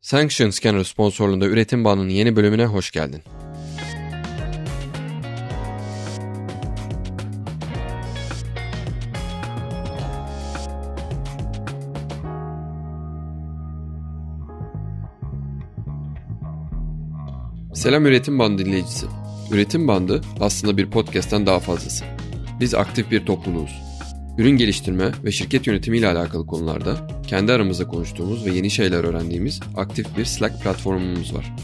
Sanction Scanner sponsorluğunda Üretim Bandı'nın yeni bölümüne hoş geldin. Selam Üretim Bandı dinleyicisi. Üretim Bandı aslında bir podcast'ten daha fazlası. Biz aktif bir topluluğuz. Ürün geliştirme ve şirket yönetimi ile alakalı konularda kendi aramızda konuştuğumuz ve yeni şeyler öğrendiğimiz aktif bir Slack platformumuz var.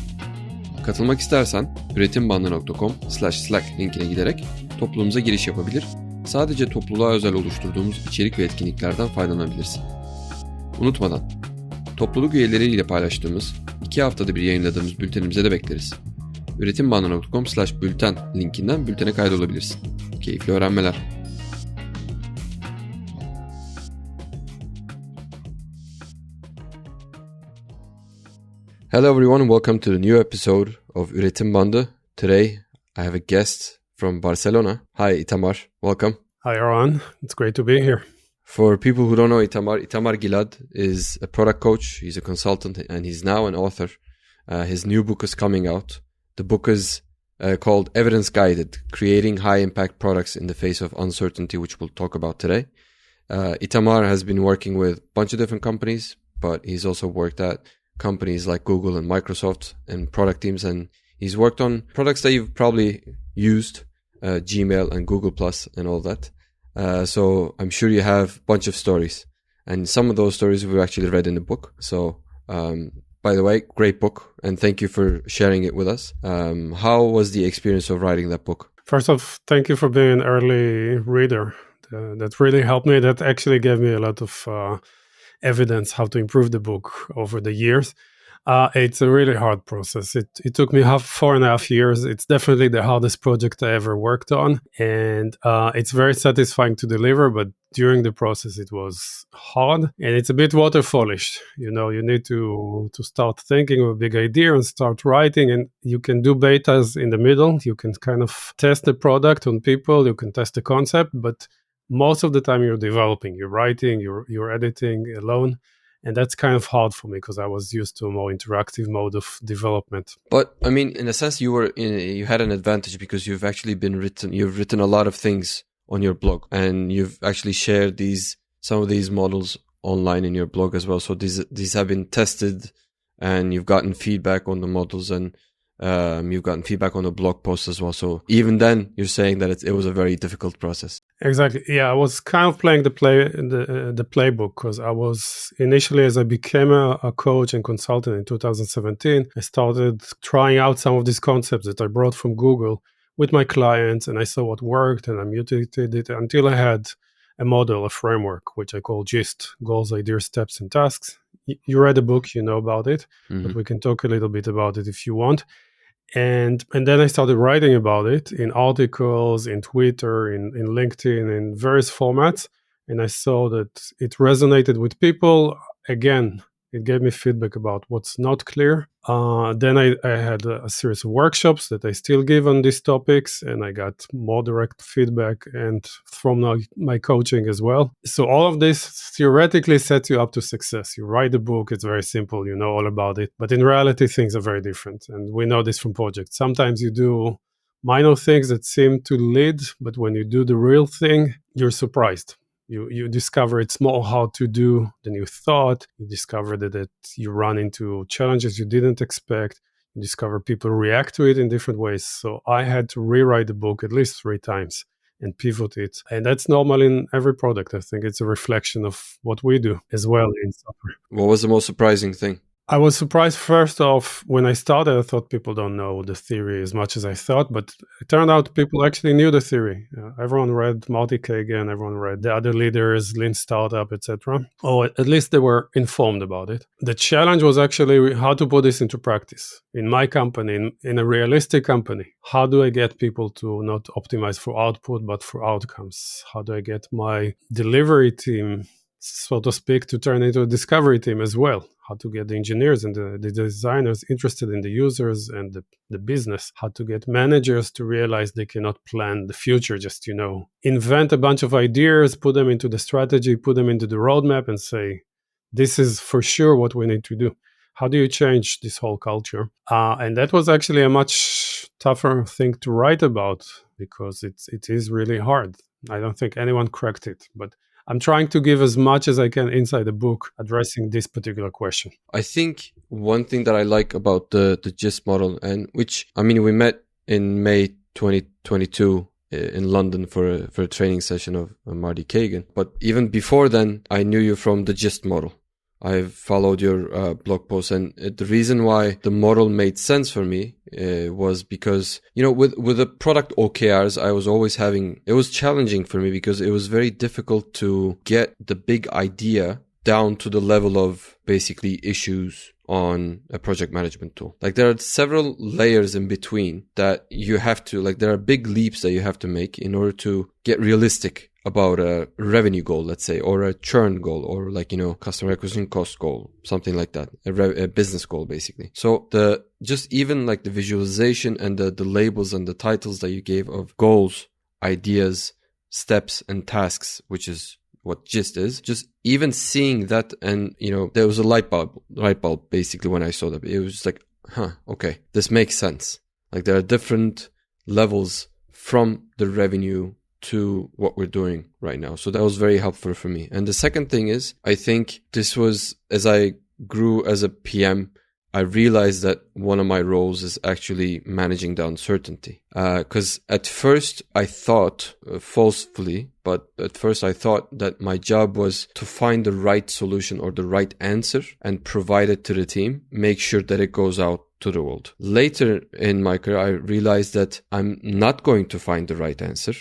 Katılmak istersen üretimbandı.com/slack linkine giderek topluluğumuza giriş yapabilir, sadece topluluğa özel oluşturduğumuz içerik ve etkinliklerden faydalanabilirsin. Unutmadan, topluluk üyeleriyle paylaştığımız 2 haftada bir yayınladığımız bültenimize de bekleriz. üretimbandı.com/bülten linkinden bültene kaydolabilirsin. Keyifli öğrenmeler. Hello everyone and welcome to the new episode of Üretim Bandı. Today I have a guest from Barcelona. Hi Itamar, welcome. Hi Aaron, it's great to be here. For people who don't know Itamar Gilad is a product coach, he's a consultant, and he's now an author. His new book is coming out. The book is called Evidence Guided, Creating High Impact Products in the Face of Uncertainty, which we'll talk about today. Itamar has been working with a bunch of different companies, but he's also worked at companies like Google and Microsoft and product teams, and he's worked on products that you've probably used, Gmail and Google Plus and all that. So I'm sure you have a bunch of stories, and some of those stories we've actually read in the book. So by the way, great book, and thank you for sharing it with us. How was the experience of writing that book? First off, thank you for being an early reader. That really helped me. That actually gave me a lot of evidence how to improve the book over the years. It's a really hard process. It took me 4.5 years. It's definitely the hardest project I ever worked on. And it's very satisfying to deliver, but during the process it was hard. And it's a bit waterfallish. You know, you need to start thinking of a big idea and start writing. And you can do betas in the middle. You can kind of test the product on people. You can test the concept, but most of the time you're developing, you're writing, you're editing alone. And that's kind of hard for me because I was used to a more interactive mode of development. But I mean, in a sense, you had an advantage because you've written a lot of things on your blog, and you've actually shared some of these models online in your blog as well. So these have been tested, and you've gotten feedback on the models, and you've gotten feedback on the blog posts as well. So even then, you're saying that it was a very difficult process. Exactly. Yeah, I was kind of playing the playbook because I was initially, as I became a coach and consultant in 2017, I started trying out some of these concepts that I brought from Google with my clients, and I saw what worked, and I mutated it until I had a model, a framework, which I call GIST, Goals, Ideas, Steps, and Tasks. You read the book, you know about it, but we can talk a little bit about it if you want. And then I started writing about it in articles, in Twitter, in LinkedIn, in various formats. And I saw that it resonated with people. Again, it gave me feedback about what's not clear. Then I had a series of workshops that I still give on these topics, and I got more direct feedback and from my coaching as well. So all of this theoretically sets you up to success. You write a book, it's very simple, you know all about it. But in reality, things are very different. And we know this from projects. Sometimes you do minor things that seem to lead, but when you do the real thing, you're surprised. You discover it's more hard to do than you thought. You discover that you run into challenges you didn't expect. You discover people react to it in different ways. So I had to rewrite the book at least 3 times and pivot it. And that's normal in every product. I think it's a reflection of what we do as well in software. What was the most surprising thing? I was surprised, first off, when I started, I thought people don't know the theory as much as I thought, but it turned out people actually knew the theory. Everyone read Marty Kagan, everyone read the other leaders, Lean Startup, etc. Or at least they were informed about it. The challenge was actually how to put this into practice. In my company, in a realistic company, how do I get people to not optimize for output, but for outcomes? How do I get my delivery team, so to speak, to turn into a discovery team as well? How to get the engineers and the designers interested in the users and the business, how to get managers to realize they cannot plan the future, just, invent a bunch of ideas, put them into the strategy, put them into the roadmap and say, this is for sure what we need to do. How do you change this whole culture? And that was actually a much tougher thing to write about because it is really hard. I don't think anyone cracked it, but I'm trying to give as much as I can inside the book addressing this particular question. I think one thing that I like about the GIST model, and which, I mean, we met in May 2022 in London for a training session of Marty Kagan. But even before then, I knew you from the GIST model. I've followed your blog posts, and the reason why the model made sense for me was because, you know, with the product OKRs, I was always it was challenging for me because it was very difficult to get the big idea down to the level of basically issues on a project management tool. Like there are several layers in between that you have to, like there are big leaps that you have to make in order to get realistic about a revenue goal, let's say, or a churn goal, or like, you know, customer acquisition cost goal, something like that, a business goal, basically. So just even like the visualization and the labels and the titles that you gave of goals, ideas, steps, and tasks, which is what GIST is, just even seeing that, and, you know, there was a light bulb basically when I saw that. It was just like, okay, this makes sense. Like there are different levels from the revenue to what we're doing right now. So that was very helpful for me. And the second thing is, I think this was, as I grew as a PM, I realized that one of my roles is actually managing the uncertainty. Because at first I thought, falsely, but at first I thought that my job was to find the right solution or the right answer and provide it to the team, make sure that it goes out to the world. Later in my career, I realized that I'm not going to find the right answer.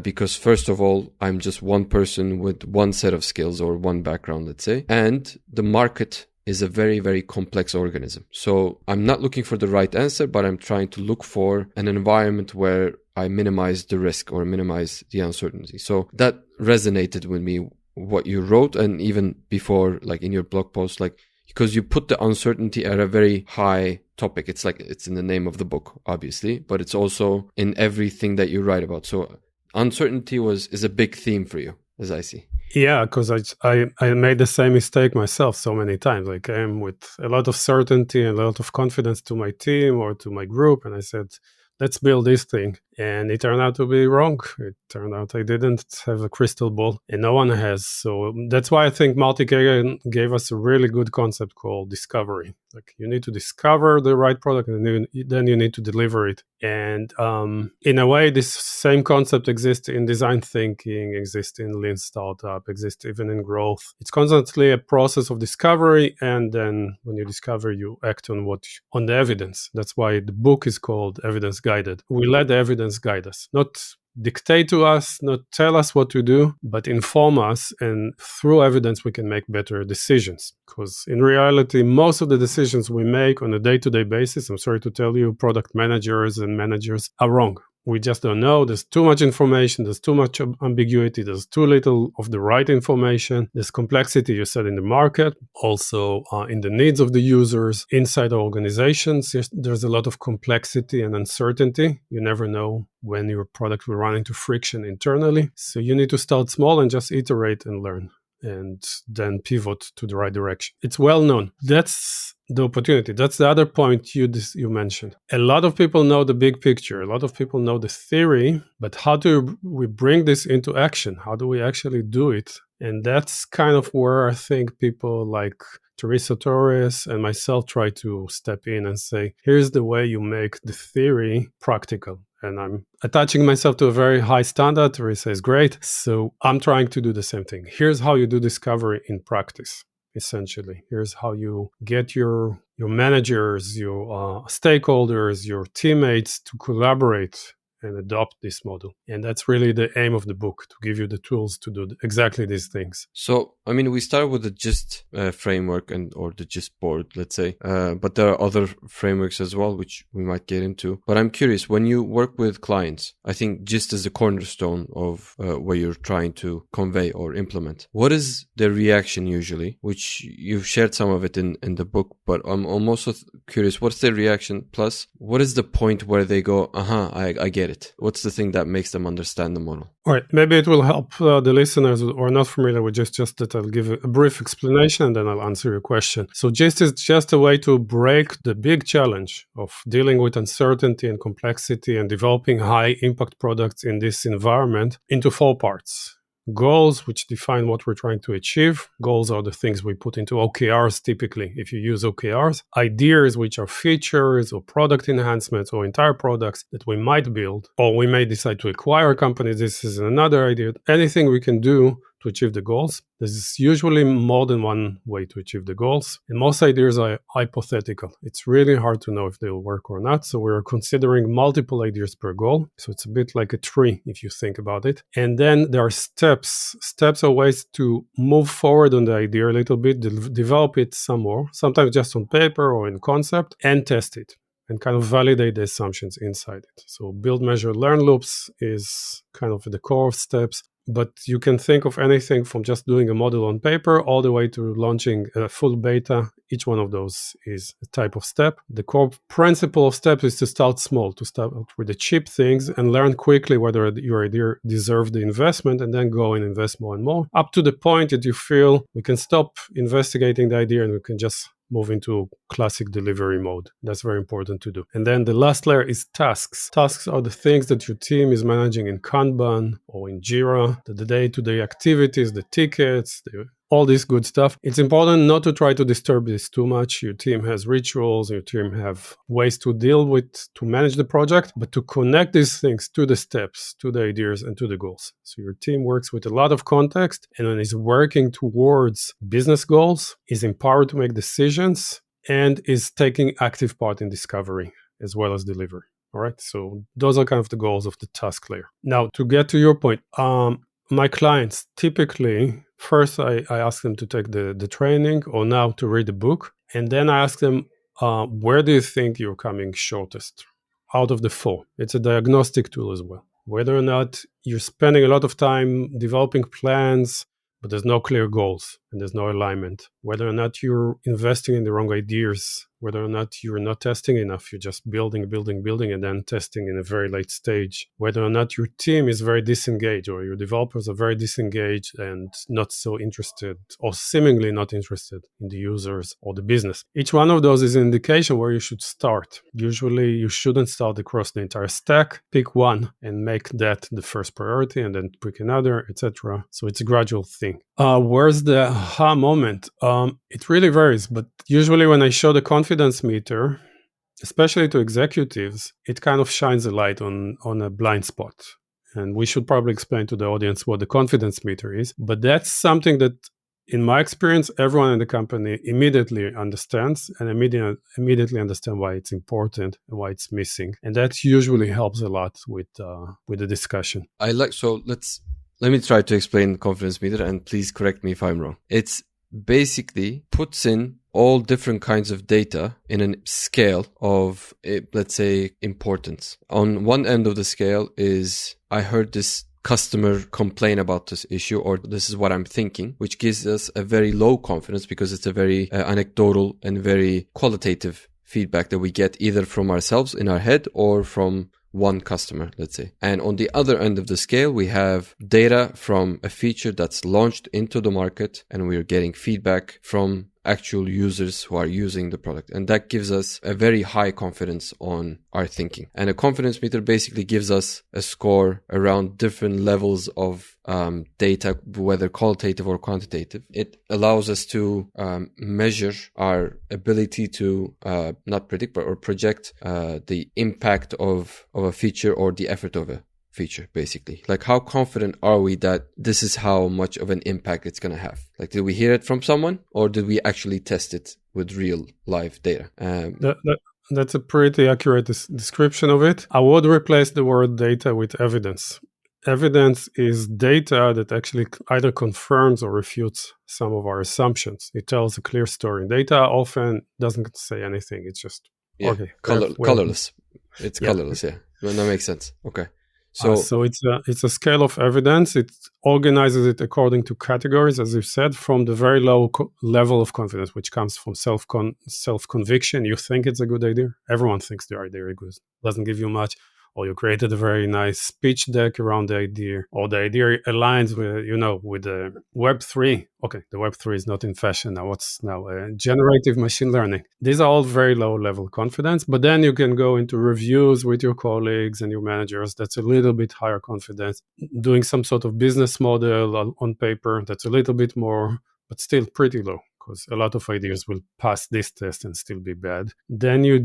Because first of all, I'm just one person with one set of skills or one background, let's say, and the market is a very, very complex organism. So I'm not looking for the right answer, but I'm trying to look for an environment where I minimize the risk or minimize the uncertainty. So that resonated with me, what you wrote, and even before, like in your blog post, like, because you put the uncertainty at a very high topic. It's like, it's in the name of the book, obviously, but it's also in everything that you write about. So uncertainty is a big theme for you, as I see. Yeah, because I made the same mistake myself so many times. I came with a lot of certainty and a lot of confidence to my team or to my group, and I said, let's build this thing. And it turned out to be wrong. It turned out I didn't have a crystal ball, and no one has. So that's why I think Marty Kagan gave us a really good concept called discovery. Like, you need to discover the right product, and then you need to deliver it. And in a way, this same concept exists in design thinking, exists in lean startup, exists even in growth. It's constantly a process of discovery, and then when you discover, you act on the evidence. That's why the book is called Evidence Guided. We let the evidence guide us, not dictate to us, not tell us what to do, but inform us, and through evidence we can make better decisions. Because in reality, most of the decisions we make on a day-to-day basis, I'm sorry to tell you, product managers and managers are wrong. We just don't know. There's too much information. There's too much ambiguity. There's too little of the right information. There's complexity, you said, in the market. Also, in the needs of the users. Inside organizations, there's a lot of complexity and uncertainty. You never know when your product will run into friction internally. So you need to start small and just iterate and learn, and then pivot to the right direction. It's well known. That's the opportunity. That's the other point you mentioned. A lot of people know the big picture. A lot of people know the theory, but how do we bring this into action? How do we actually do it? And that's kind of where I think people like Teresa Torres and myself try to step in and say, here's the way you make the theory practical. And I'm attaching myself to a very high standard. Teresa is great. So I'm trying to do the same thing. Here's how you do discovery in practice, essentially. Here's how you get your managers, your stakeholders, your teammates to collaborate and adopt this model. And that's really the aim of the book, to give you the tools to do exactly these things. So, I mean, we start with the GIST framework or the GIST board, let's say. But there are other frameworks as well, which we might get into. But I'm curious, when you work with clients, I think GIST is the cornerstone of what you're trying to convey or implement. What is the reaction usually? Which you've shared some of it in the book, but I'm also curious, what's their reaction? Plus, what is the point where they go, I get it? What's the thing that makes them understand the model? All right, maybe it will help the listeners who are not familiar with GIST that I'll give a brief explanation and then I'll answer your question. So GIST is just a way to break the big challenge of dealing with uncertainty and complexity and developing high impact products in this environment into 4 parts. Goals, which define what we're trying to achieve. Goals are the things we put into OKRs typically, if you use OKRs. Ideas, which are features or product enhancements or entire products that we might build, or we may decide to acquire companies. This is another idea. Anything we can do to achieve the goals. There's usually more than one way to achieve the goals. And most ideas are hypothetical. It's really hard to know if they'll work or not. So we're considering multiple ideas per goal. So it's a bit like a tree if you think about it. And then there are steps. Steps are ways to move forward on the idea a little bit, develop it some more, sometimes just on paper or in concept, and test it and kind of validate the assumptions inside it. So build, measure, learn loops is kind of the core of steps. But you can think of anything from just doing a model on paper all the way to launching a full beta. Each one of those is a type of step. The core principle of steps is to start small, to start with the cheap things and learn quickly whether your idea deserves the investment and then go and invest more and more up to the point that you feel we can stop investigating the idea and we can just move into classic delivery mode. That's very important to do. And then the last layer is tasks. Tasks are the things that your team is managing in Kanban or in Jira, the day-to-day activities, the tickets, all this good stuff. It's important not to try to disturb this too much. Your team has rituals, your team have ways to deal with, to manage the project, but to connect these things to the steps, to the ideas, and to the goals. So your team works with a lot of context, and when it's working towards business goals, is empowered to make decisions, and is taking active part in discovery as well as delivery. All right, so those are kind of the goals of the task layer. Now, to get to your point, my clients typically, first I ask them to take the training or now to read the book. And then I ask them, where do you think you're coming shortest out of the 4? It's a diagnostic tool as well. Whether or not you're spending a lot of time developing plans, but there's no clear goals and there's no alignment. Whether or not you're investing in the wrong ideas, whether or not you're not testing enough, you're just building, and then testing in a very late stage. Whether or not your team is very disengaged or your developers are very disengaged and not so interested or seemingly not interested in the users or the business. Each one of those is an indication where you should start. Usually you shouldn't start across the entire stack. Pick one and make that the first priority and then pick another, etc. So it's a gradual thing. Where's the aha moment? It really varies, but usually when I show the confidence meter, especially to executives, it kind of shines a light on a blind spot. And we should probably explain to the audience what the confidence meter is. But that's something that, in my experience, everyone in the company immediately understands and immediately understand why it's important and why it's missing. And that usually helps a lot with the discussion. Let me try to explain the confidence meter, and please correct me if I'm wrong. It's basically puts in all different kinds of data in a scale of, let's say, importance. On one end of the scale is, I heard this customer complain about this issue, or this is what I'm thinking, which gives us a very low confidence because it's a very anecdotal and very qualitative feedback that we get either from ourselves in our head or from one customer, let's say. And on the other end of the scale, we have data from a feature that's launched into the market, and we're getting feedback from actual users who are using the product. And that gives us a very high confidence on our thinking. And a confidence meter basically gives us a score around different levels of data, whether qualitative or quantitative. It allows us to measure our ability to not predict, but or project the impact of a feature or the effort of a feature, basically. Like, how confident are we that this is how much of an impact it's going to have? Like, did we hear it from someone, or did we actually test it with real live data? That's a pretty accurate description of it. I would replace the word data with evidence. Evidence is data that actually either confirms or refutes some of our assumptions. It tells a clear story. Data often doesn't say anything. It's just, colorless. It's colorless, yeah. Well, that makes sense. Okay. So it's a scale of evidence. It organizes it according to categories, as you said, from the very low level of confidence, which comes from self-conviction. You think it's a good idea. Everyone thinks the idea is good. Doesn't give you much. Or you created a very nice pitch deck around the idea, or the idea aligns with the Web3. Okay, the Web3 is not in fashion now. What's now? Generative machine learning. These are all very low level confidence, but then you can go into reviews with your colleagues and your managers. That's a little bit higher confidence. Doing some sort of business model on paper, that's a little bit more, but still pretty low, because a lot of ideas will pass this test and still be bad. Then you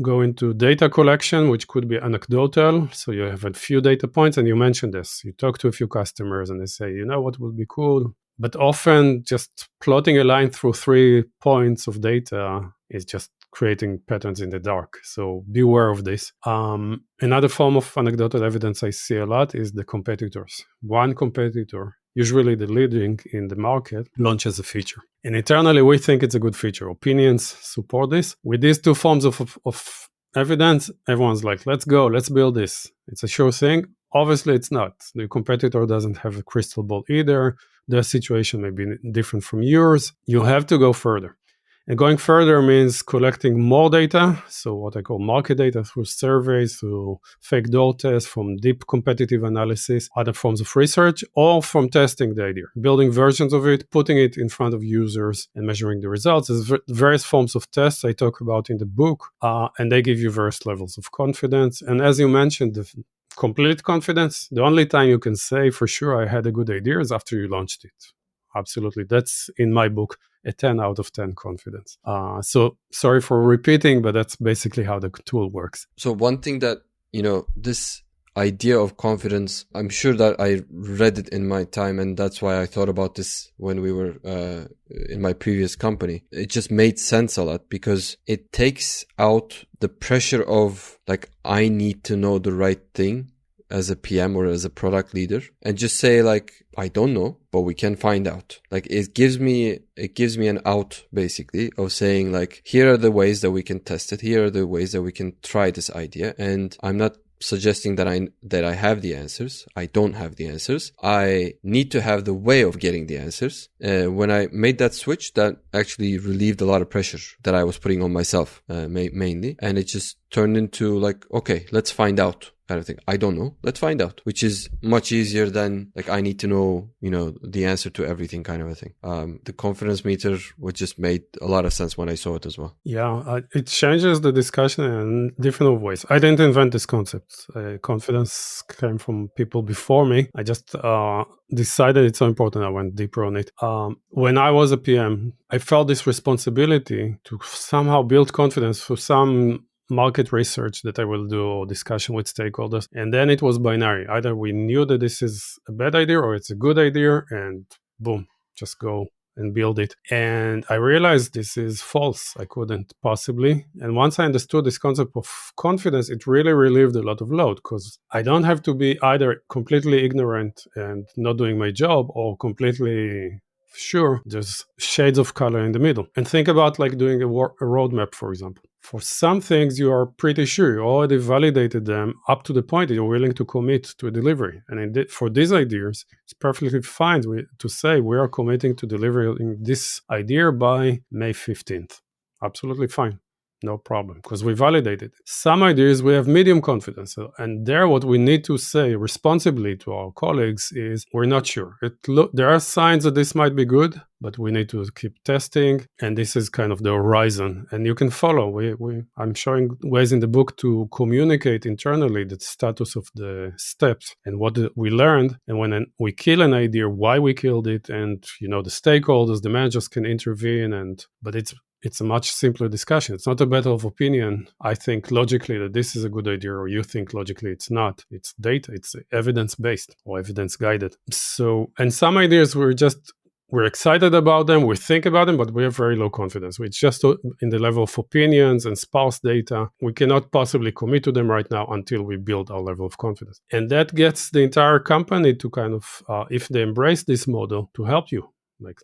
go into data collection, which could be anecdotal. So you have a few data points, and you mentioned this. You talk to a few customers, and they say, what would be cool? But often just plotting a line through 3 points of data is just creating patterns in the dark. So beware of this. Another form of anecdotal evidence I see a lot is the competitors. One competitor, usually the leading in the market, launches a feature. And internally, we think it's a good feature. Opinions support this. With these two forms of evidence, everyone's like, let's go, let's build this. It's a sure thing. Obviously, it's not. The competitor doesn't have a crystal ball either. Their situation may be different from yours. You have to go further. And going further means collecting more data, so what I call market data, through surveys, through fake door tests, from deep competitive analysis, other forms of research, or from testing the idea, building versions of it, putting it in front of users and measuring the results. There's various forms of tests I talk about in the book, and they give you various levels of confidence. And as you mentioned, the complete confidence, the only time you can say for sure I had a good idea is after you launched it. Absolutely. That's in my book, a 10 out of 10 confidence. So sorry for repeating, but that's basically how the tool works. So one thing that, this idea of confidence, I'm sure that I read it in my time, and that's why I thought about this when we were in my previous company. It just made sense a lot because it takes out the pressure of I need to know the right thing as a PM or as a product leader, and just say I don't know, but we can find out. It gives me an out basically of saying here are the ways that we can test it. Here are the ways that we can try this idea. And I'm not suggesting that I have the answers. I don't have the answers. I need to have the way of getting the answers. When I made that switch, that actually relieved a lot of pressure that I was putting on myself, mainly. And it just turned into okay, let's find out. Kind of thing. I don't know. Let's find out, which is much easier than I need to know, the answer to everything kind of a thing. The confidence meter just made a lot of sense when I saw it as well. Yeah, it changes the discussion in different ways. I didn't invent this concept. Confidence came from people before me. I just decided it's so important. I went deeper on it. When I was a PM, I felt this responsibility to somehow build confidence through some market research that I will do, or discussion with stakeholders. And then it was binary. Either we knew that this is a bad idea or it's a good idea, and boom, just go and build it. And I realized this is false. I couldn't possibly. And once I understood this concept of confidence, it really relieved a lot of load, because I don't have to be either completely ignorant and not doing my job, or completely sure. There's shades of color in the middle. And think about doing a roadmap, for example. For some things, you are pretty sure. You already validated them up to the point that you're willing to commit to a delivery. And for these ideas, it's perfectly fine to say we are committing to delivering this idea by May 15th. Absolutely fine. No problem, because we validated. Some ideas we have medium confidence. And there what we need to say responsibly to our colleagues is we're not sure. There are signs that this might be good, but we need to keep testing. And this is kind of the horizon. And you can follow. I'm showing ways in the book to communicate internally the status of the steps and what we learned. And when we kill an idea, why we killed it. And, the stakeholders, the managers can intervene. But it's a much simpler discussion. It's not a battle of opinion. I think logically that this is a good idea, or you think logically it's not. It's data. It's evidence-based or evidence-guided. So, and some ideas we're excited about them, we think about them, but we have very low confidence. It's just in the level of opinions and sparse data. We cannot possibly commit to them right now until we build our level of confidence. And that gets the entire company to kind of, if they embrace this model, to help you.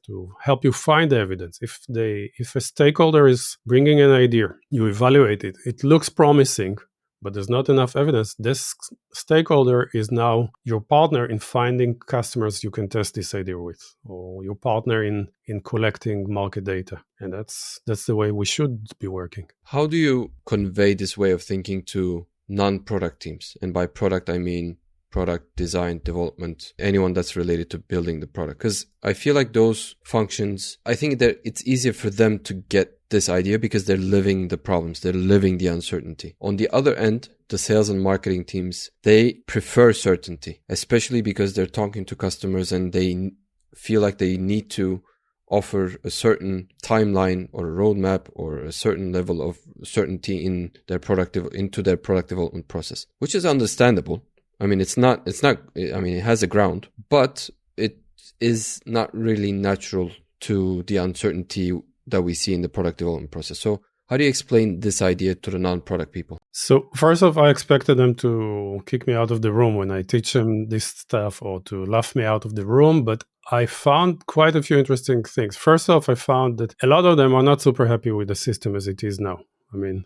To help you find the evidence. If a stakeholder is bringing an idea, you evaluate it, it looks promising, but there's not enough evidence. This stakeholder is now your partner in finding customers you can test this idea with, or your partner in collecting market data. And that's the way we should be working. How do you convey this way of thinking to non-product teams? And by product, I mean product design, development, anyone that's related to building the product. Because I feel like those functions, I think that it's easier for them to get this idea because they're living the problems, they're living the uncertainty. On the other end, the sales and marketing teams, they prefer certainty, especially because they're talking to customers and they feel like they need to offer a certain timeline or a roadmap or a certain level of certainty in their product development process, which is understandable. I mean, it has a ground, but it is not really natural to the uncertainty that we see in the product development process. So how do you explain this idea to the non-product people? So first off, I expected them to kick me out of the room when I teach them this stuff, or to laugh me out of the room, but I found quite a few interesting things. First off, I found that a lot of them are not super happy with the system as it is now. I mean,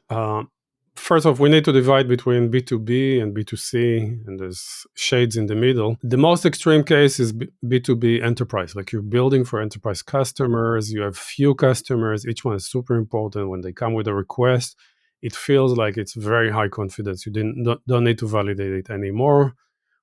first off, we need to divide between B2B and B2C, and there's shades in the middle. The most extreme case is B2B enterprise. Like, you're building for enterprise customers, you have few customers, each one is super important. When they come with a request, it feels like it's very high confidence. You don't need to validate it anymore.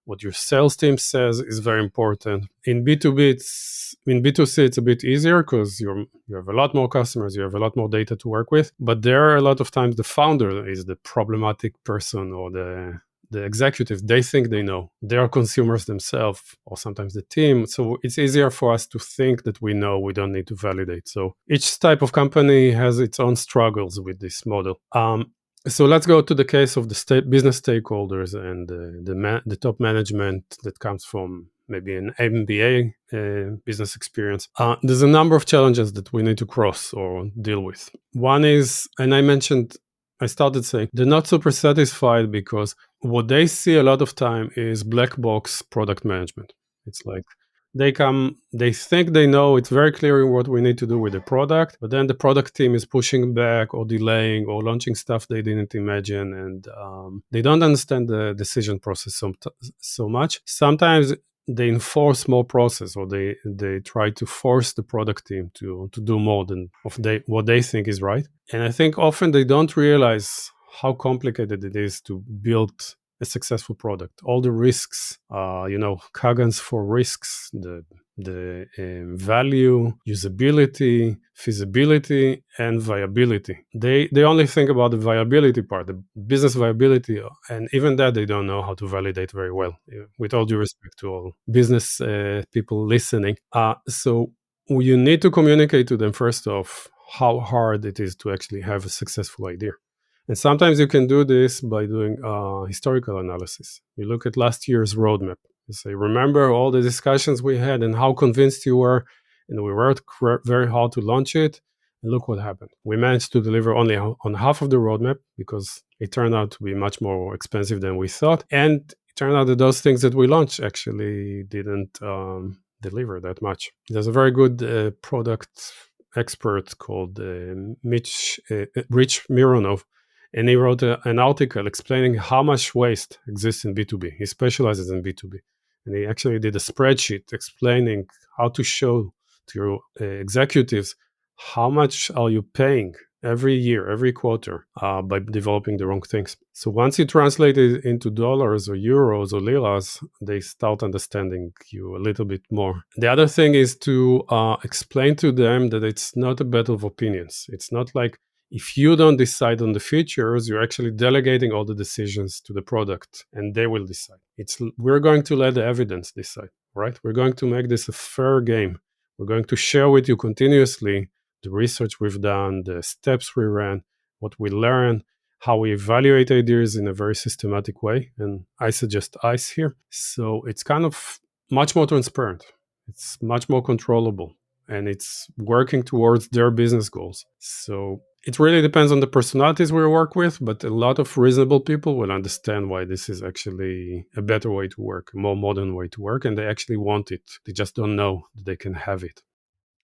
What your sales team says is very important. In B2C, it's a bit easier because you have a lot more customers, you have a lot more data to work with. But there are a lot of times the founder is the problematic person, or the executive. They think they know. They are consumers themselves, or sometimes the team. So it's easier for us to think that we know. We don't need to validate. So each type of company has its own struggles with this model. So let's go to the case of the business stakeholders and the top management that comes from maybe an MBA business experience. There's a number of challenges that we need to cross or deal with. One is, and I started saying, they're not super satisfied because what they see a lot of time is black box product management. It's like, they think they know, it's very clear what we need to do with the product, but then the product team is pushing back or delaying or launching stuff they didn't imagine, and they don't understand the decision process so much. Sometimes they enforce more process, or they try to force the product team to do more than what they think is right. And I think often they don't realize how complicated it is to build a successful product. All the risks, Kagans for risks, the value, usability, feasibility, and viability. They only think about the viability part, the business viability, and even that they don't know how to validate very well, with all due respect to all business people listening. So you need to communicate to them, first off, how hard it is to actually have a successful idea. And sometimes you can do this by doing historical analysis. You look at last year's roadmap. You say, remember all the discussions we had and how convinced you were, and we worked very hard to launch it. And look what happened. We managed to deliver only on half of the roadmap because it turned out to be much more expensive than we thought. And it turned out that those things that we launched actually didn't deliver that much. There's a very good product expert called Rich Mironov. And he wrote an article explaining how much waste exists in B2B. He specializes in B2B. And he actually did a spreadsheet explaining how to show to your executives how much are you paying every year, every quarter, by developing the wrong things. So once you translate it into dollars or euros or liras, they start understanding you a little bit more. The other thing is to explain to them that it's not a battle of opinions. It's not like, if you don't decide on the features, you're actually delegating all the decisions to the product, and they will decide. We're going to let the evidence decide, right? We're going to make this a fair game. We're going to share with you continuously the research we've done, the steps we ran, what we learned, how we evaluate ideas in a very systematic way. And I suggest ICE here. So it's kind of much more transparent. It's much more controllable, and it's working towards their business goals. So it really depends on the personalities we work with, but a lot of reasonable people will understand why this is actually a better way to work, a more modern way to work, and they actually want it. They just don't know that they can have it.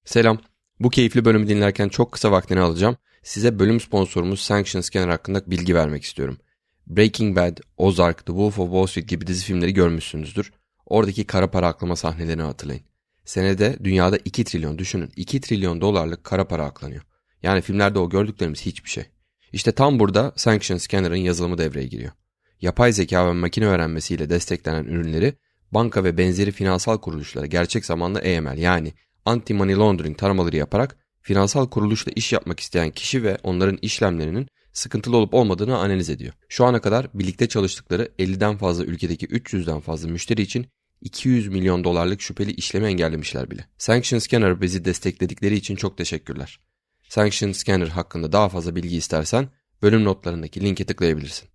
Selam. Bu keyifli bölümü dinlerken çok kısa vaktini alacağım. Size bölüm sponsorumuz Sanction Scanner hakkında bilgi vermek istiyorum. Breaking Bad, Ozark, The Wolf of Wall Street gibi dizi filmleri görmüşsünüzdür. Oradaki kara para aklama sahnelerini hatırlayın. Senede dünyada 2 trilyon, düşünün, 2 trilyon dolarlık kara para aklanıyor. Yani filmlerde o gördüklerimiz hiçbir şey. İşte tam burada Sanction Scanner'ın yazılımı devreye giriyor. Yapay zeka ve makine öğrenmesiyle desteklenen ürünleri banka ve benzeri finansal kuruluşlara gerçek zamanlı AML, yani Anti-Money Laundering taramaları yaparak finansal kuruluşla iş yapmak isteyen kişi ve onların işlemlerinin sıkıntılı olup olmadığını analiz ediyor. Şu ana kadar birlikte çalıştıkları 50'den fazla ülkedeki 300'den fazla müşteri için 200 milyon dolarlık şüpheli işlemi engellemişler bile. Sanction Scanner bizi destekledikleri için çok teşekkürler. Sanction Scanner hakkında daha fazla bilgi istersen bölüm notlarındaki linke tıklayabilirsin.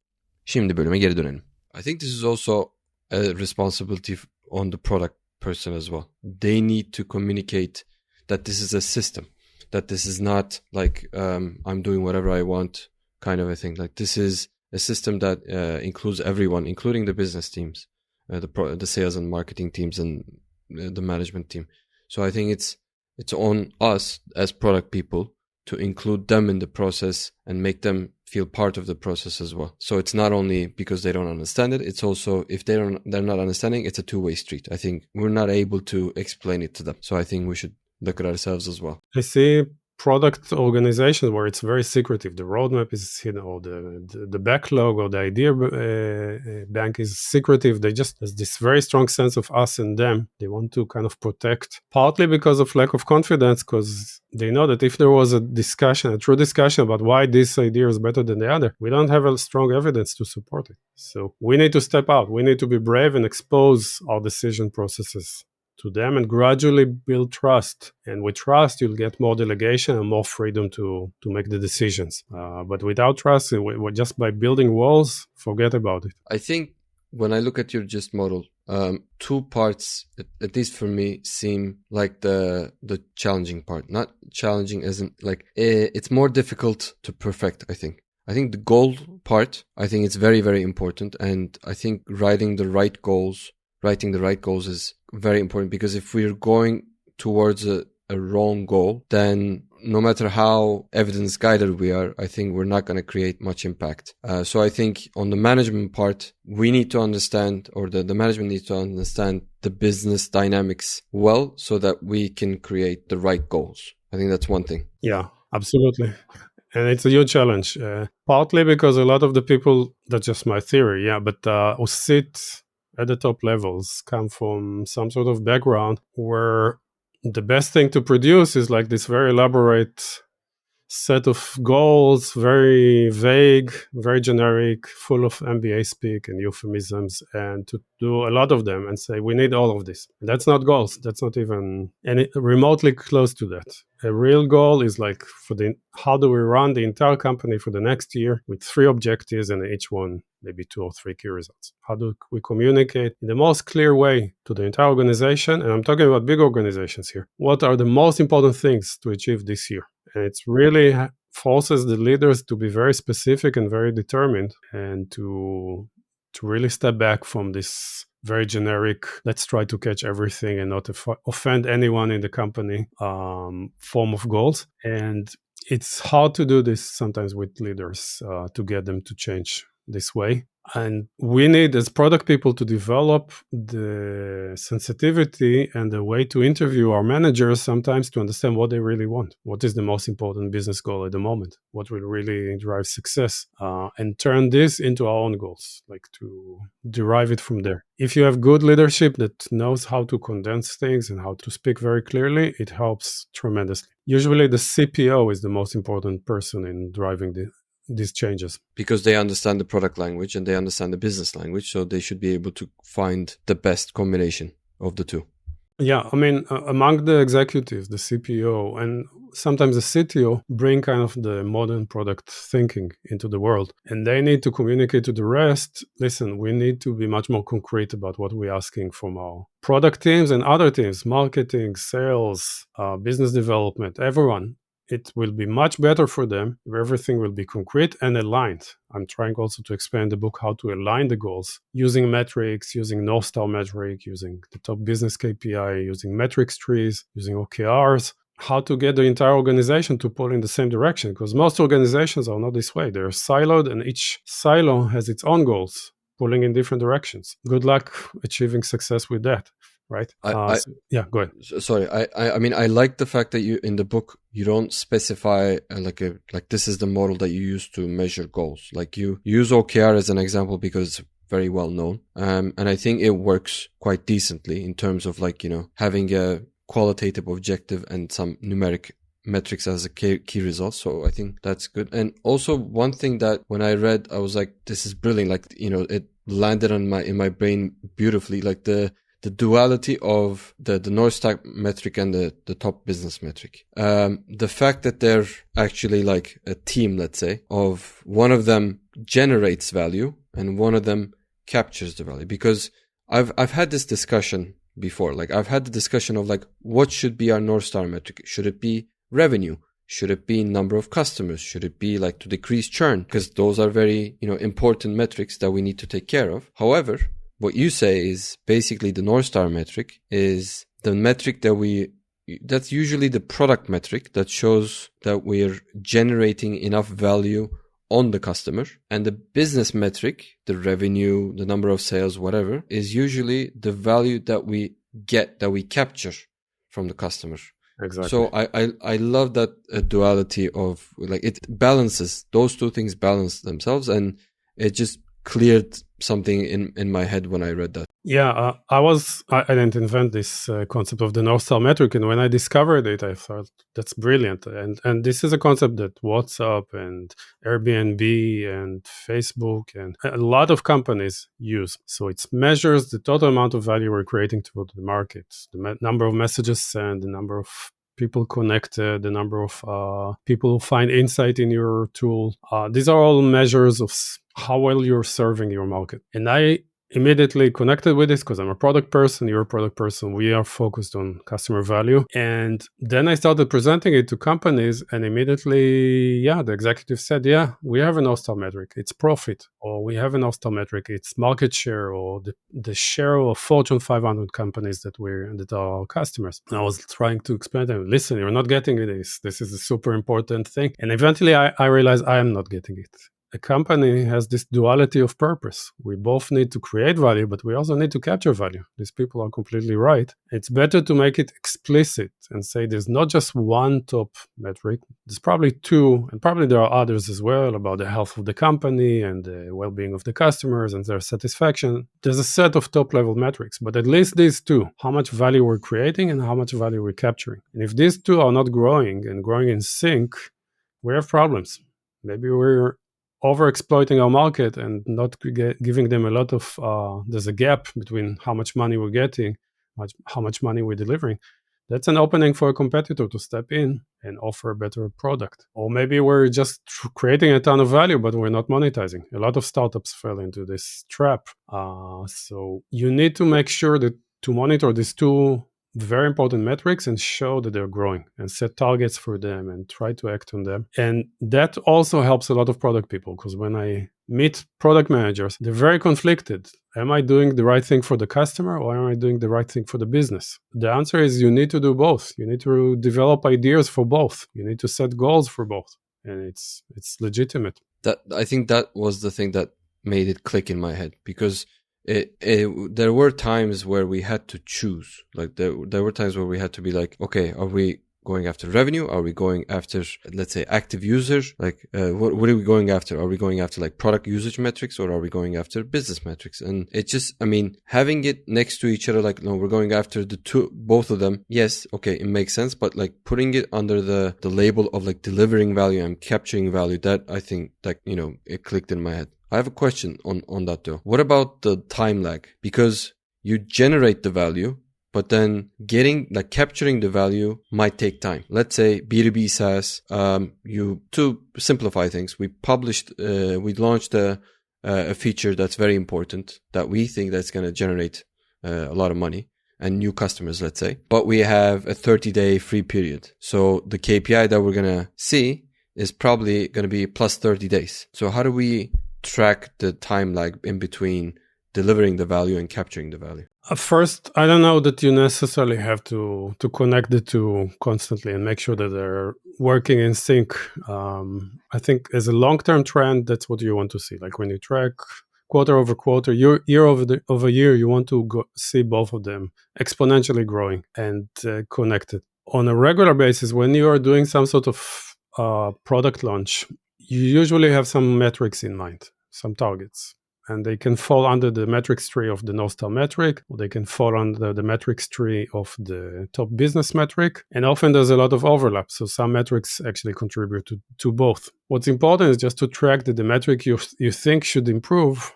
Şimdi bölüme geri dönelim. I think this is also a responsibility on the product person as well. They need to communicate that this is a system, that this is not like I'm doing whatever I want kind of a thing. Like this is a system that includes everyone, including the business teams, the sales and marketing teams, and the management team. So I think it's on us as product people to include them in the process and make them feel part of the process as well. So it's not only because they don't understand it, it's also if they're not understanding, it's a two-way street. I think we're not able to explain it to them. So I think we should look at ourselves as well. I see product organizations where it's very secretive. The roadmap is hidden, or the backlog or the idea bank is secretive. There's this very strong sense of us and them. They want to kind of protect, partly because of lack of confidence, because they know that if there was a true discussion about why this idea is better than the other, we don't have a strong evidence to support it. So we need to step out. We need to be brave and expose our decision processes to them and gradually build trust. And with trust, you'll get more delegation and more freedom to make the decisions. But without trust, just by building walls, forget about it. I think when I look at your GIST model, two parts, at least for me, seem like the challenging part. Not challenging as in like it's more difficult to perfect, I think. I think the goal part, I think it's very, very important. And I think writing the right goals is very important, because if we're going towards a wrong goal, then no matter how evidence guided we are, I think we're not going to create much impact. So I think on the management part, we need to understand, or the management needs to understand the business dynamics well, so that we can create the right goals. I think that's one thing. Yeah, absolutely. And it's a huge challenge, partly because a lot of the people, that's just my theory, but who sit at the top levels come from some sort of background where the best thing to produce is like this very elaborate set of goals, very vague, very generic, full of MBA speak and euphemisms, and to do a lot of them and say, we need all of this. That's not goals. That's not even any remotely close to that. A real goal is like how do we run the entire company for the next year with 3 objectives and each one maybe 2 or 3 key results. How do we communicate in the most clear way to the entire organization? And I'm talking about big organizations here. What are the most important things to achieve this year? And it's really forces the leaders to be very specific and very determined, and to really step back from this very generic, let's try to catch everything and not offend anyone in the company form of goals. And it's hard to do this sometimes with leaders to get them to change this way. And we need, as product people, to develop the sensitivity and the way to interview our managers sometimes to understand what they really want. What is the most important business goal at the moment? What will really drive success? And turn this into our own goals, like to derive it from there. If you have good leadership that knows how to condense things and how to speak very clearly, it helps tremendously. Usually the CPO is the most important person in driving these changes. Because they understand the product language and they understand the business language, so they should be able to find the best combination of the two. Yeah, I mean, among the executives, the CPO and sometimes the CTO bring kind of the modern product thinking into the world. And they need to communicate to the rest, listen, we need to be much more concrete about what we're asking from our product teams and other teams, marketing, sales, business development, everyone. It will be much better for them if everything will be concrete and aligned. I'm trying also to explain in the book how to align the goals using metrics, using North Star metric, using the top business KPI, using metrics trees, using OKRs. how to get the entire organization to pull in the same direction, because most organizations are not this way. They're siloed, and each silo has its own goals, pulling in different directions. Good luck achieving success with that, right? Yeah, go ahead. Sorry, I mean, I like the fact that you in the book you don't specify like this is the model that you use to measure goals. Like you use OKR as an example because it's very well known, and I think it works quite decently in terms of like, you know, having a qualitative objective and some numeric metrics as a key result. So I think that's good. And also one thing that when I read, I was like, this is brilliant. Like, you know, it landed in my brain beautifully. Like the duality of the North Star metric and the top business metric. The fact that they're actually like a team, let's say, of one of them generates value and one of them captures the value. Because I've had this discussion before. Like I've had the discussion of like, what should be our North Star metric? Should it be revenue? Should it be number of customers? Should it be like to decrease churn? Because those are very, you know, important metrics that we need to take care of. However, what you say is basically the North Star metric is the metric that's usually the product metric that shows that we're generating enough value on the customer. And the business metric, the revenue, the number of sales, whatever, is usually the value that we get, that we capture from the customer. Exactly. So I love that duality of like it balances, those two things balance themselves, and it just cleared something in my head when I read that. Yeah, I didn't invent this concept of the North Star metric, and when I discovered it, I thought that's brilliant. And this is a concept that WhatsApp and Airbnb and Facebook and a lot of companies use. So it measures the total amount of value we're creating to the market, the number of messages sent, the number of people connected, the number of people who find insight in your tool. These are all measures of how well you're serving your market. And I immediately connected with this because I'm a product person, you're a product person. We are focused on customer value. And then I started presenting it to companies, and immediately, the executive said, we have a North Star metric. It's profit. Or we have a North Star metric. It's market share, or the share of Fortune 500 companies that are our customers. And I was trying to explain to them, listen, you're not getting this. This is a super important thing. And eventually I realized I am not getting it. A company has this duality of purpose. We both need to create value, but we also need to capture value. These people are completely right. It's better to make it explicit and say there's not just one top metric. There's probably two, and probably there are others as well, about the health of the company and the well-being of the customers and their satisfaction. There's a set of top-level metrics, but at least these two, how much value we're creating and how much value we're capturing. And if these two are not growing and growing in sync, we have problems. Maybe we're over-exploiting our market and not giving them a lot of, there's a gap between how much money we're getting, how much money we're delivering. That's an opening for a competitor to step in and offer a better product. Or maybe we're just creating a ton of value, but we're not monetizing. A lot of startups fell into this trap. So you need to make sure that to monitor these two very important metrics and show that they're growing and set targets for them and try to act on them. And that also helps a lot of product people, because when I meet product managers, they're very conflicted. Am I doing the right thing for the customer, or am I doing the right thing for the business? The answer is you need to do both. You need to develop ideas for both. You need to set goals for both. And it's legitimate. I think that was the thing that made it click in my head, because there were times where we had to choose. Like there were times where we had to be like, okay, are we going after revenue? Are we going after, let's say, active users? Like, what are we going after? Are we going after like product usage metrics, or are we going after business metrics? And it just, I mean, having it next to each other, like, no, we're going after both of them. Yes, okay, it makes sense. But like putting it under the label of like delivering value and capturing value, that I think that, you know, it clicked in my head. I have a question on that though. What about the time lag? Because you generate the value, but then capturing the value might take time. Let's say B2B SaaS, to simplify things, we launched a feature that's very important that we think that's going to generate a lot of money and new customers, let's say, but we have a 30-day free period. So the KPI that we're going to see is probably going to be plus 30 days. So how do we track the time lag in between delivering the value and capturing the value? First, I don't know that you necessarily have to connect the two constantly and make sure that they're working in sync. I think as a long-term trend, that's what you want to see. Like when you track quarter over quarter, year over year, you want to see both of them exponentially growing and connected. On a regular basis, when you are doing some sort of product launch, you usually have some metrics in mind, some targets. And they can fall under the metrics tree of the North Star metric, or they can fall under the metrics tree of the top business metric. And often there's a lot of overlap. So some metrics actually contribute to both. What's important is just to track that the metric you think should improve.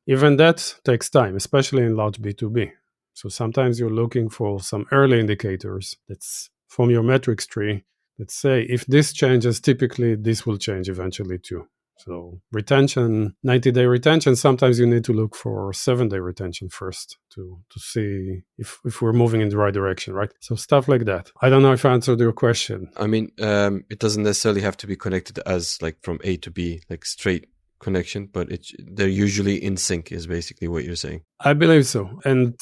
Even that takes time, especially in large B2B. So sometimes you're looking for some early indicators that's from your metrics tree that say, if this changes, typically this will change eventually too. So retention, 90-day retention, sometimes you need to look for 7-day retention first to see if we're moving in the right direction, right? So stuff like that. I don't know if I answered your question. I mean, it doesn't necessarily have to be connected as like from A to B, like straight connection, but they're usually in sync is basically what you're saying. I believe so. And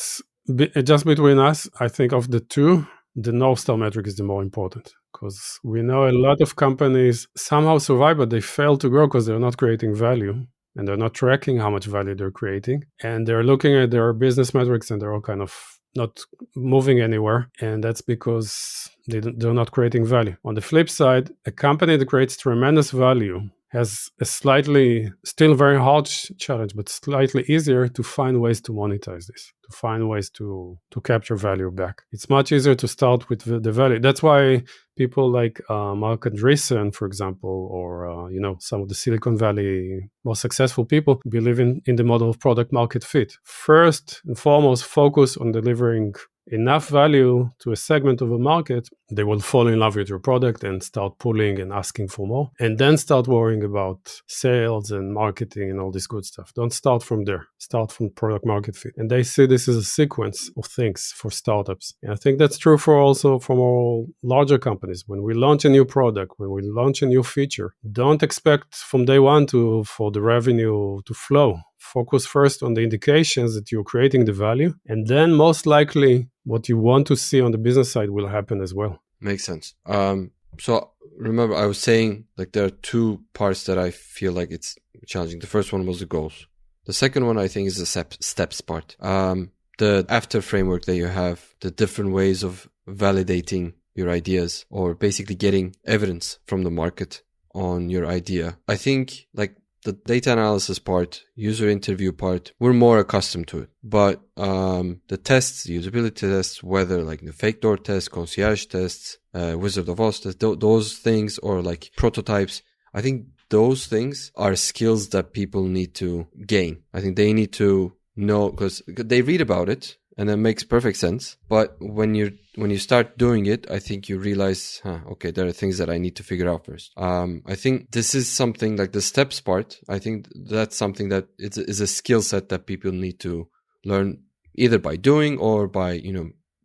just between us, I think of the two, the North Star metric is the more important, because we know a lot of companies somehow survive, but they fail to grow because they're not creating value and they're not tracking how much value they're creating. And they're looking at their business metrics and they're all kind of not moving anywhere. And that's because they're not creating value. On the flip side, a company that creates tremendous value has a slightly, still very hard challenge, but slightly easier to find ways to monetize this, to find ways to capture value back. It's much easier to start with the value. That's why people like Mark Andreessen, for example, or some of the Silicon Valley most successful people believe in the model of product market fit. First and foremost, focus on delivering enough value to a segment of a market, they will fall in love with your product and start pulling and asking for more, and then start worrying about sales and marketing and all this good stuff. Don't start from there. Start from product market fit. And they see this as a sequence of things for startups. And I think that's true for also from all larger companies. When we launch a new product, when we launch a new feature, don't expect from day one for the revenue to flow. Focus first on the indications that you're creating the value, and then most likely what you want to see on the business side will happen as well. Makes sense. So remember, I was saying like there are two parts that I feel like it's challenging. The first one was the goals. The second one I think is the steps part. The after framework that you have, the different ways of validating your ideas or basically getting evidence from the market on your idea. I think like the data analysis part, user interview part, we're more accustomed to it. But the tests, the usability tests, whether like the fake door test, concierge tests, Wizard of Oz tests, those things, or like prototypes, I think those things are skills that people need to gain. I think they need to know, because they read about it and it makes perfect sense. But when you start doing it, I think you realize, okay, there are things that I need to figure out first. I think this is something like the steps part. I think that's something that is a skill set that people need to learn either by doing or by,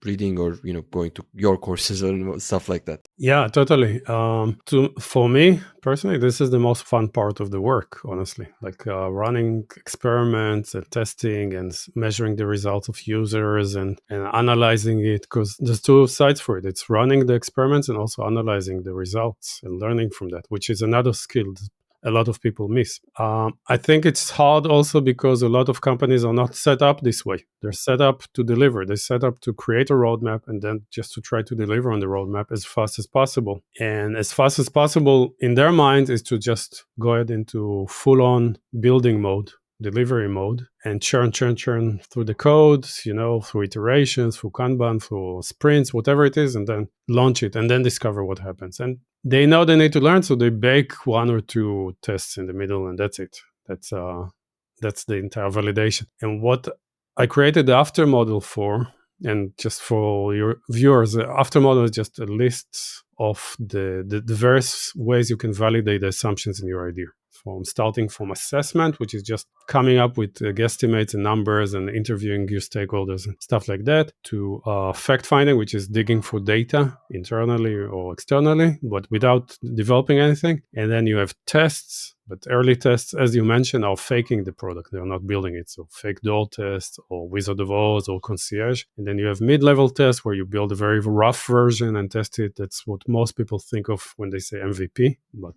reading or, going to your courses and stuff like that. Yeah, totally. For me personally, this is the most fun part of the work, honestly, like running experiments and testing and measuring the results of users and analyzing it, because there's two sides for it. It's running the experiments and also analyzing the results and learning from that, which is another skill a lot of people miss. I think it's hard also because a lot of companies are not set up this way. They're set up to deliver. They're set up to create a roadmap and then just to try to deliver on the roadmap as fast as possible. And as fast as possible in their mind is to just go ahead into full-on building mode, delivery mode, and churn through the code, through iterations, through Kanban, through sprints, whatever it is, and then launch it and then discover what happens. And they know they need to learn, so they bake one or two tests in the middle, and that's it. That's the entire validation. And what I created the after model for, and just for your viewers, the after model is just a list of the various ways you can validate the assumptions in your idea. Starting from assessment, which is just coming up with guesstimates and numbers and interviewing your stakeholders and stuff like that, to fact-finding, which is digging for data internally or externally, but without developing anything. And then you have tests, But early tests, as you mentioned, are faking the product. They are not building it. So fake door tests or Wizard of Oz or Concierge. And then you have mid-level tests where you build a very rough version and test it. That's what most people think of when they say MVP. But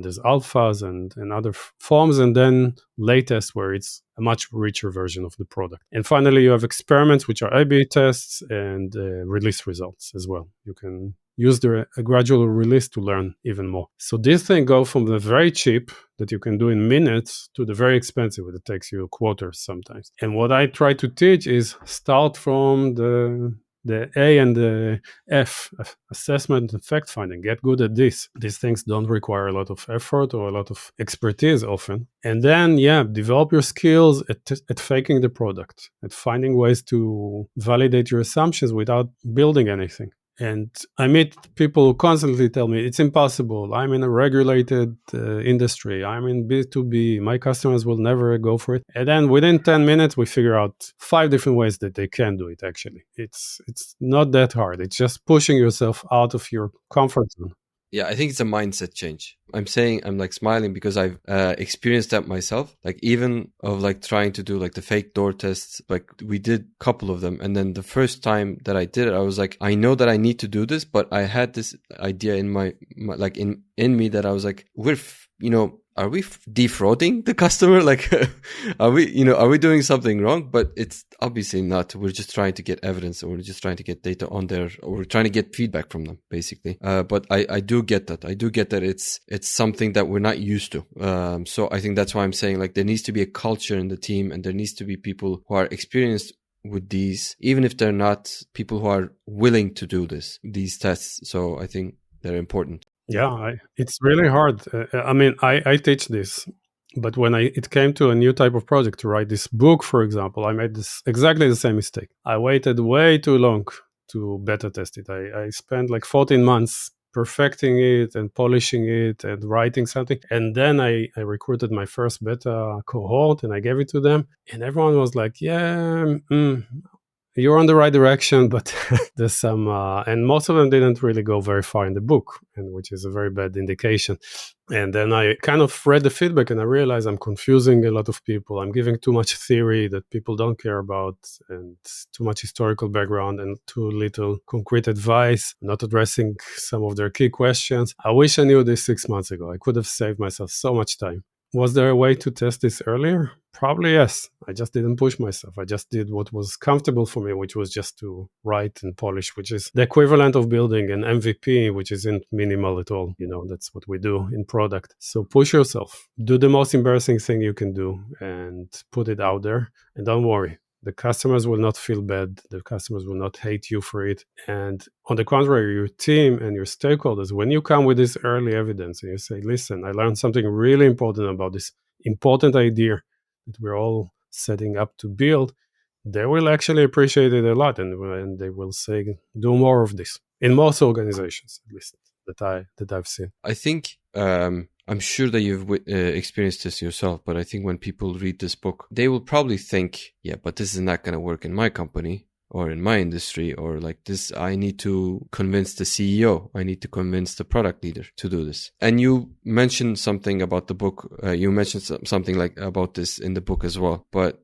there's alphas and other forms. And then late tests where it's a much richer version of the product. And finally, you have experiments, which are A/B tests and release results as well. You can use a gradual release to learn even more. So this thing go from the very cheap that you can do in minutes to the very expensive that takes you quarters sometimes. And what I try to teach is start from the A and the F, assessment and fact finding. Get good at this. These things don't require a lot of effort or a lot of expertise often. And then, develop your skills at faking the product, at finding ways to validate your assumptions without building anything. And I meet people who constantly tell me it's impossible. I'm in a regulated industry. I'm in B2B. My customers will never go for it. And then within 10 minutes, we figure out 5 different ways that they can do it, actually. It's not that hard. It's just pushing yourself out of your comfort zone. Yeah, I think it's a mindset change. I'm like smiling because I've experienced that myself. Like even of like trying to do like the fake door tests, like we did a couple of them. And then the first time that I did it, I was like, I know that I need to do this, but I had this idea in my like in me that I was like, are we defrauding the customer? Like, are we doing something wrong? But it's obviously not. We're just trying to get evidence, or we're just trying to get data on there, or we're trying to get feedback from them, basically. But I do get that. I do get that it's something that we're not used to. So I think that's why I'm saying like there needs to be a culture in the team, and there needs to be people who are experienced with these, even if they're not people who are willing to do these tests. So I think they're important. Yeah, it's really hard. I teach this, but when it came to a new type of project to write this book, for example, I made exactly the same mistake. I waited way too long to beta test it. I spent like 14 months perfecting it and polishing it and writing something. And then I recruited my first beta cohort and I gave it to them. And everyone was like, you're on the right direction, but there's some, and most of them didn't really go very far in the book, and which is a very bad indication. And then I kind of read the feedback and I realized I'm confusing a lot of people. I'm giving too much theory that people don't care about, and too much historical background and too little concrete advice, not addressing some of their key questions. I wish I knew this 6 months ago. I could have saved myself so much time. Was there a way to test this earlier? Probably yes. I just didn't push myself. I just did what was comfortable for me, which was just to write and polish, which is the equivalent of building an MVP, which isn't minimal at all. That's what we do in product. So push yourself. Do the most embarrassing thing you can do and put it out there. And don't worry. The customers will not feel bad. The customers will not hate you for it. And on the contrary, your team and your stakeholders, when you come with this early evidence and you say, listen, I learned something really important about this important idea that we're all setting up to build, they will actually appreciate it a lot. And they will say, do more of this. In most organizations, at least, that I've seen. I think I'm sure that you've experienced this yourself, but I think when people read this book, they will probably think, yeah, but this is not going to work in my company or in my industry, or like this, I need to convince the CEO, I need to convince the product leader to do this. And you mentioned something about the book. You mentioned something like about this in the book as well. But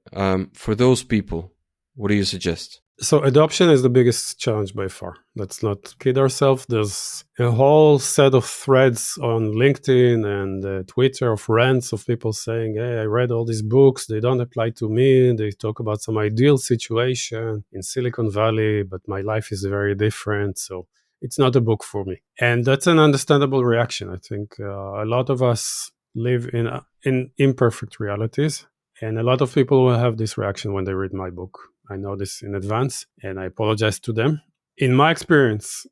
for those people, what do you suggest? So adoption is the biggest challenge by far. Let's not kid ourselves. There's a whole set of threads on LinkedIn and Twitter of rants of people saying, hey, I read all these books. They don't apply to me. They talk about some ideal situation in Silicon Valley, but my life is very different. So it's not a book for me. And that's an understandable reaction. I think a lot of us live in imperfect realities. And a lot of people will have this reaction when they read my book. I know this in advance, and I apologize to them. In my experience,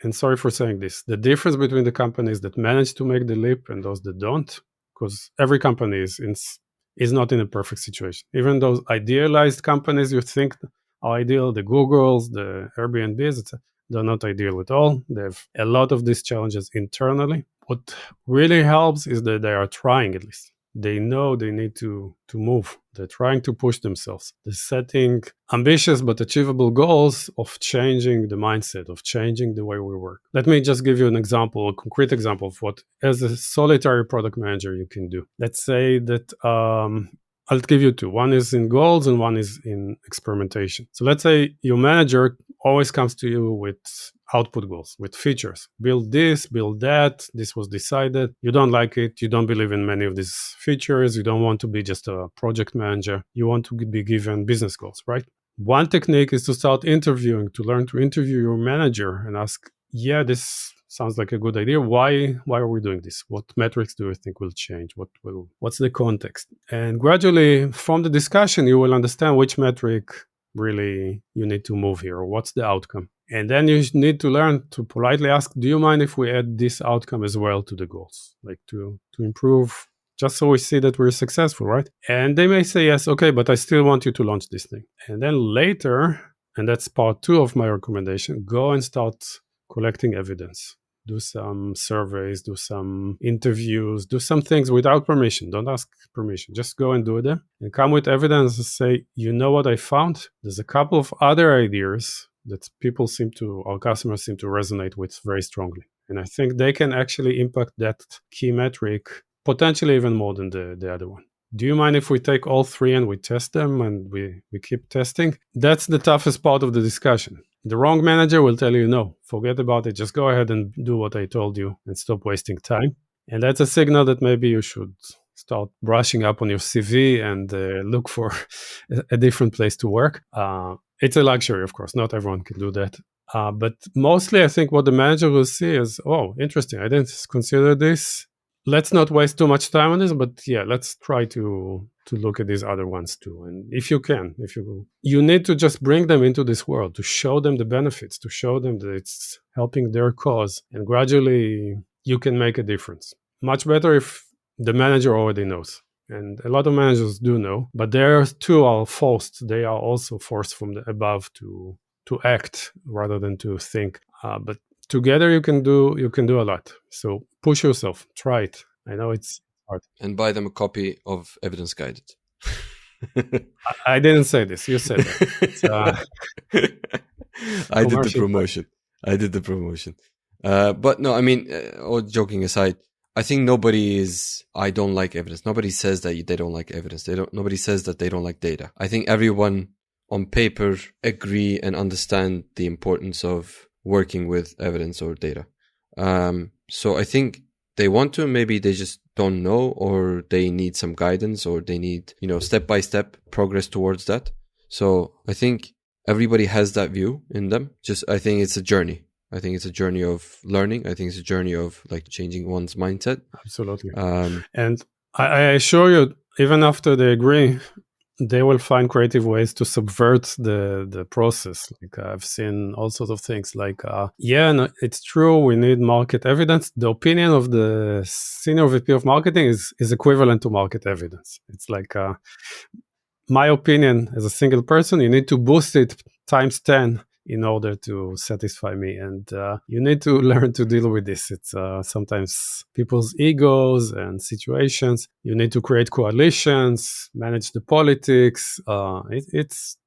and sorry for saying this, the difference between the companies that manage to make the leap and those that don't, because every company is not in a perfect situation. Even those idealized companies you think are ideal, the Googles, the Airbnbs, they're not ideal at all. They have a lot of these challenges internally. What really helps is that they are trying at least. they know they need to move. They're trying to push themselves. They're setting ambitious but achievable goals of changing the mindset, of changing the way we work. Let me just give you an example, a concrete example of what, as a solitary product manager, you can do. Let's say that I'll give you two. One is in goals and one is in experimentation. So let's say your manager always comes to you with output goals, with features. Build this, build that. This was decided. You don't like it. You don't believe in many of these features. You don't want to be just a project manager. You want to be given business goals, right? One technique is to start interviewing, to learn to interview your manager and ask, yeah, this sounds like a good idea. Why are we doing this? What metrics do you think will change? What's the context? And gradually from the discussion, you will understand which metric really you need to move here, or what's the outcome. And then you need to learn to politely ask, do you mind if we add this outcome as well to the goals? Like to improve, just so we see that we're successful, right? And they may say, yes, okay, but I still want you to launch this thing. And then later, and that's part 2 of my recommendation, go and start collecting evidence. Do some surveys, do some interviews, do some things without permission. Don't ask permission. Just go and do them and come with evidence and say, you know what I found? There's a couple of other ideas that our customers seem to resonate with very strongly. And I think they can actually impact that key metric potentially even more than the other one. Do you mind if we take all 3 and we test them and we keep testing? That's the toughest part of the discussion. The wrong manager will tell you, no, forget about it. Just go ahead and do what I told you and stop wasting time. And that's a signal that maybe you should start brushing up on your CV and look for a different place to work. It's a luxury, of course. Not everyone can do that. But mostly I think what the manager will see is, oh, interesting. I didn't consider this. Let's not waste too much time on this, but yeah, let's try to look at these other ones too. And if you need to just bring them into this world, to show them the benefits, to show them that it's helping their cause, and gradually you can make a difference. Much better if the manager already knows. And a lot of managers do know, but they are also forced from the above to act rather than to think. But together you can do a lot. So push yourself, try it. I know it's hard. And buy them a copy of Evidence Guided. I didn't say this. You said that. I did the promotion. But no, I mean, all joking aside, I think I don't like evidence. Nobody says that they don't like evidence. Nobody says that they don't like data. I think everyone on paper agree and understand the importance of working with evidence or data. So I think they want to, maybe they just don't know, or they need some guidance, or they need, step-by-step progress towards that. So I think everybody has that view in them. I think it's a journey. I think it's a journey of learning. I think it's a journey of changing one's mindset. Absolutely. And I assure you, even after they agree, they will find creative ways to subvert the process. I've seen all sorts of things it's true, we need market evidence. The opinion of the senior VP of marketing is equivalent to market evidence. It's my opinion as a single person, you need to boost it times 10 in order to satisfy me. And you need to learn to deal with this. It's sometimes people's egos and situations. You need to create coalitions, manage the politics. It's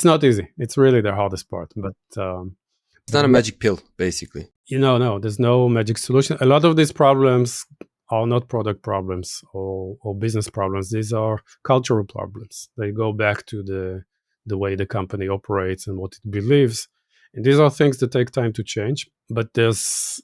not easy. It's really the hardest part. But it's not a magic pill, basically. No, there's no magic solution. A lot of these problems are not product problems or business problems. These are cultural problems. They go back to the way the company operates and what it believes. And these are things that take time to change, but there's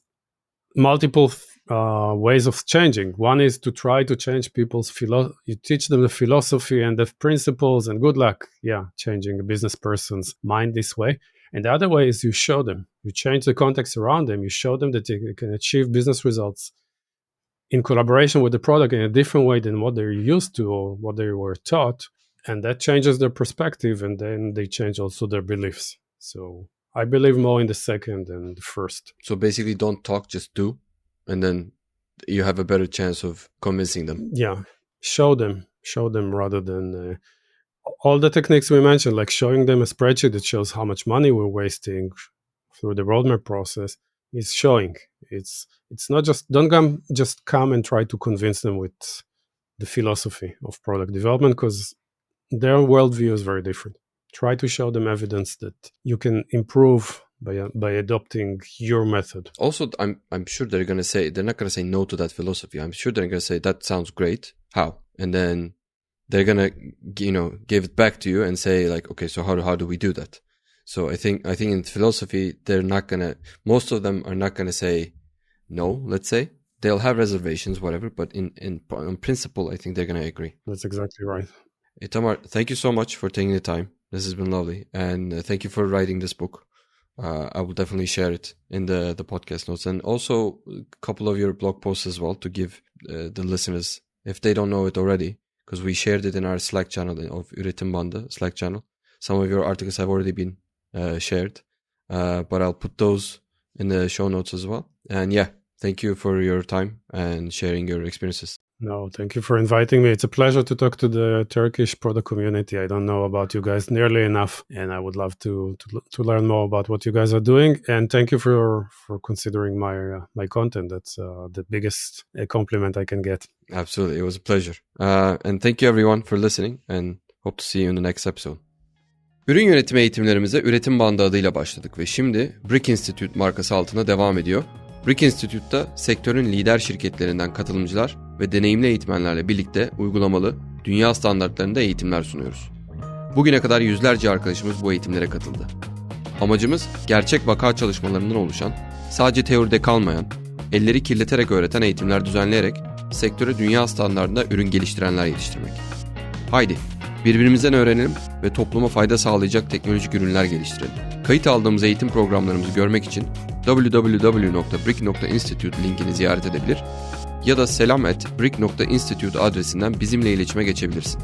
multiple ways of changing. One is to try to change people's you teach them the philosophy and the principles, and good luck, changing a business person's mind this way. And the other way is you show them, you change the context around them, you show them that they can achieve business results in collaboration with the product in a different way than what they're used to or what they were taught. And that changes their perspective, and then they change also their beliefs. So I believe more in the second than the first. So basically, don't talk, just do, and then you have a better chance of convincing them. Yeah, show them rather than all the techniques we mentioned, like showing them a spreadsheet that shows how much money we're wasting through the roadmap process. Is showing. It's not just, don't come and try to convince them with the philosophy of product development, because their worldview is very different. Try to show them evidence that you can improve by adopting your method. Also, I'm sure they're not going to say no to that philosophy. I'm sure they're going to say, that sounds great. How? And then they're going to, give it back to you and say like, okay, so how do we do that? So I think in philosophy, most of them are not going to say no, let's say. They'll have reservations, whatever, but in principle, I think they're going to agree. That's exactly right. Itamar, thank you so much for taking the time. This has been lovely. And thank you for writing this book. I will definitely share it in the podcast notes. And also a couple of your blog posts as well to give the listeners, if they don't know it already, because we shared it in our Slack channel of Üretim Bandı Slack channel. Some of your articles have already been shared. But I'll put those in the show notes as well. And yeah, thank you for your time and sharing your experiences. No, thank you for inviting me. It's a pleasure to talk to the Turkish product community. I don't know about you guys nearly enough, and I would love to learn more about what you guys are doing. And thank you for considering my content. That's the biggest compliment I can get. Absolutely, it was a pleasure. And thank you everyone for listening, and hope to see you in the next episode. Ürün yönetimi eğitimlerimize Üretim Bandı adıyla başladık ve şimdi Brick Institute markası altında devam ediyor. Brick Institute'da sektörün lider şirketlerinden katılımcılar ve deneyimli eğitmenlerle birlikte uygulamalı, dünya standartlarında eğitimler sunuyoruz. Bugüne kadar yüzlerce arkadaşımız bu eğitimlere katıldı. Amacımız gerçek vaka çalışmalarından oluşan, sadece teoride kalmayan, elleri kirleterek öğreten eğitimler düzenleyerek sektöre dünya standartında ürün geliştirenler yetiştirmek. Haydi birbirimizden öğrenelim ve topluma fayda sağlayacak teknolojik ürünler geliştirelim. Kayıt aldığımız eğitim programlarımızı görmek için www.brick.institute linkini ziyaret edebilir ya da selam@brick.institute adresinden bizimle iletişime geçebilirsin.